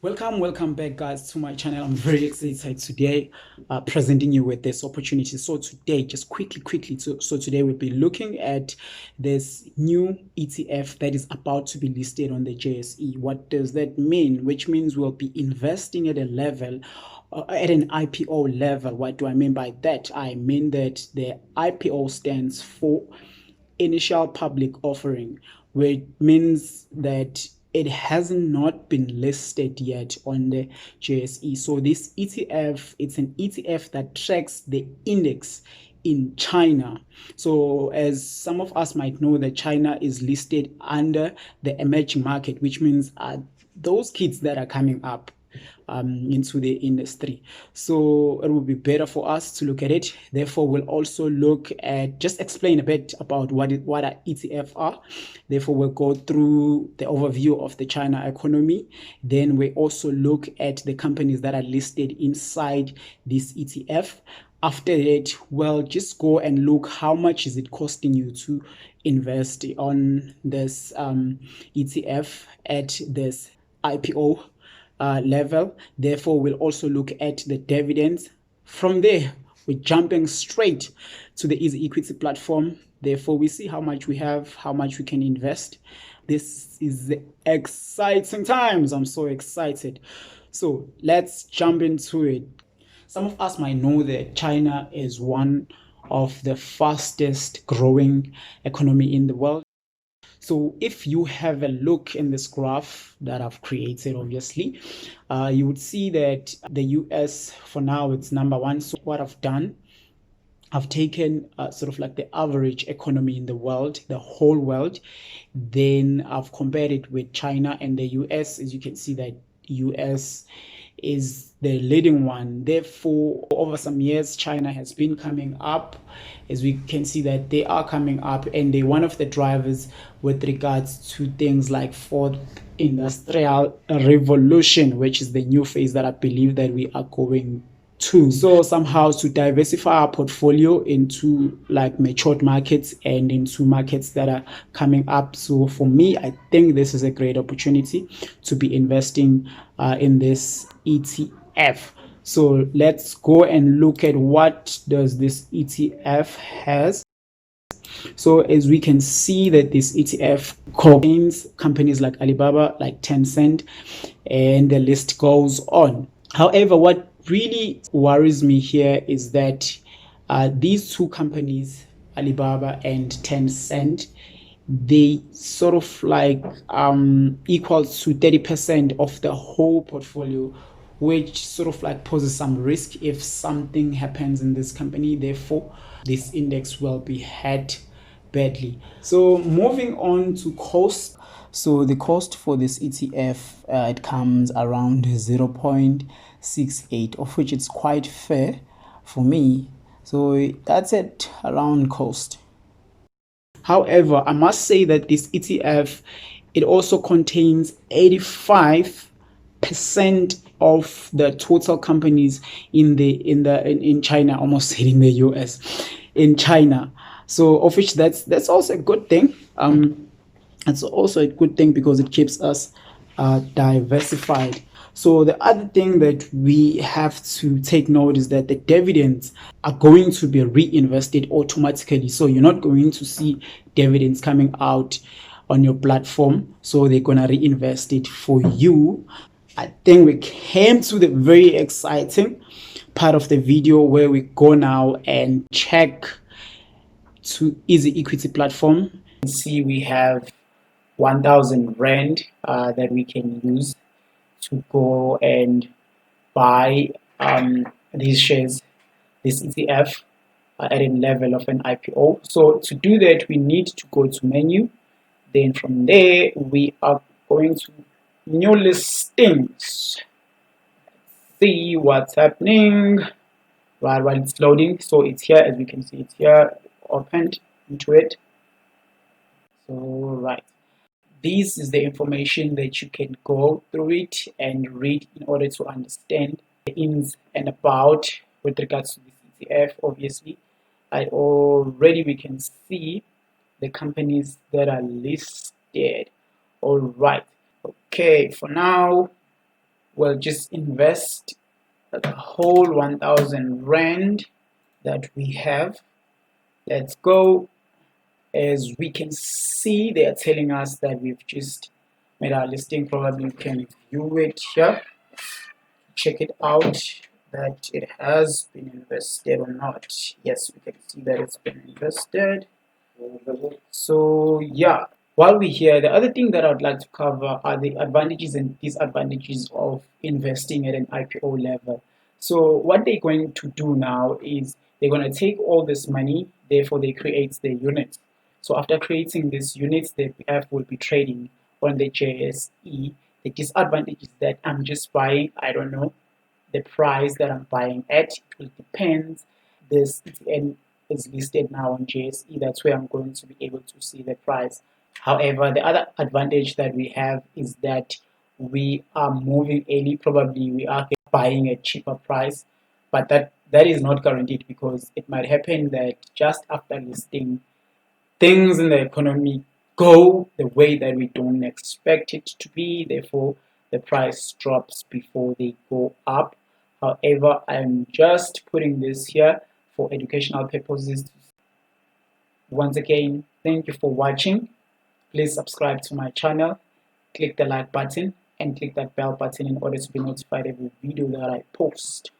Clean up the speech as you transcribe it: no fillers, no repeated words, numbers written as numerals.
Welcome back, guys, to my channel. I'm very excited today, presenting you with this opportunity. So today, just quickly, so today we'll be looking at this new ETF that is about to be listed on the JSE. What does that mean? Which means we'll be investing at a level, at an IPO level. What do I mean by that? I mean that the IPO stands for initial public offering, which means that it has not been listed yet on the JSE. So this ETF, it's an ETF that tracks the index in China. So as some of us might know, that China is listed under the emerging market, which means those kids that are coming up into the industry. So it will be better for us to look at it. Therefore, we'll also look at, just explain a bit about what our ETF are. Therefore, we'll go through the overview of the China economy. Then we also look at the companies that are listed inside this ETF. After that, we'll just go and look how much is it costing you to invest on this ETF at this IPO level. Therefore, we'll also look at the dividends. From there, we're jumping straight to the Easy Equity platform. Therefore, we see how much we have, how much we can invest. This is the exciting times. I'm so excited. So let's jump into it. Some of us might know that China is one of the fastest growing economy in the world. So if you have a look in this graph that I've created, obviously, you would see that the US for now, it's number one. So what I've done, I've taken sort of like the average economy in the world, the whole world. Then I've compared it with China and the US. As you can see that US is the leading one. Therefore, over some years, China has been coming up. As we can see that they are coming up, and they're one of the drivers with regards to things like fourth industrial revolution, which is the new phase that I believe that we are going to. So somehow to diversify our portfolio into like matured markets and into markets that are coming up. So for me, I think this is a great opportunity to be investing in this ETF. So let's go and look at what does this ETF has. So as we can see that this ETF contains companies like Alibaba, like Tencent, and the list goes on. However, what really worries me here is that these two companies, Alibaba and Tencent, they sort of like equals to 30% of the whole portfolio, which sort of like poses some risk if something happens in this company. Therefore, this index will be hit badly. So moving on to cost. So the cost for this ETF, it comes around 0.68, of which it's quite fair for me. So that's it around cost. However, I must say that this ETF, it also contains 85% of the total companies in China, almost in the US, in China. So of which that's also a good thing. It's also a good thing because it keeps us diversified. So the other thing that we have to take note is that the dividends are going to be reinvested automatically. So you're not going to see dividends coming out on your platform. So they're going to reinvest it for you. I think we came to the very exciting part of the video where we go now and check to Easy Equity platform. See, we have 1,000 Rand that we can use to go and buy these shares, this ETF, at a level of an IPO. So to do that, we need to go to menu. Then from there, we are going to new listings. See what's happening while it's loading. So it's here, as we can see, it's here, opened into it. So right. This is the information that you can go through it and read in order to understand the ins and out with regards to the ETF. Obviously, we can see the companies that are listed. All right. Okay, for now, we'll just invest the whole 1000 rand that we have. Let's go. As we can see, they are telling us that we've just made our listing. Probably you can view it here, check it out, that it has been invested or not. Yes, we can see that it's been invested. So yeah, while we're here, the other thing that I'd like to cover are the advantages and disadvantages of investing at an IPO level. So what they're going to do now is they're going to take all this money, therefore they create the units. So after creating these units, the PF will be trading on the JSE. The disadvantage is that I'm just buying, I don't know, the price that I'm buying at. It will depend. This ETN is listed now on JSE. That's where I'm going to be able to see the price. However, the other advantage that we have is that we are moving early. Probably we are buying a cheaper price, but that is not guaranteed, because it might happen that just after listing, things in the economy go the way that we don't expect it to be. Therefore, the price drops before they go up. However, I'm just putting this here for educational purposes. Once again, thank you for watching. Please subscribe to my channel, click the like button, and click that bell button in order to be notified every video that I post.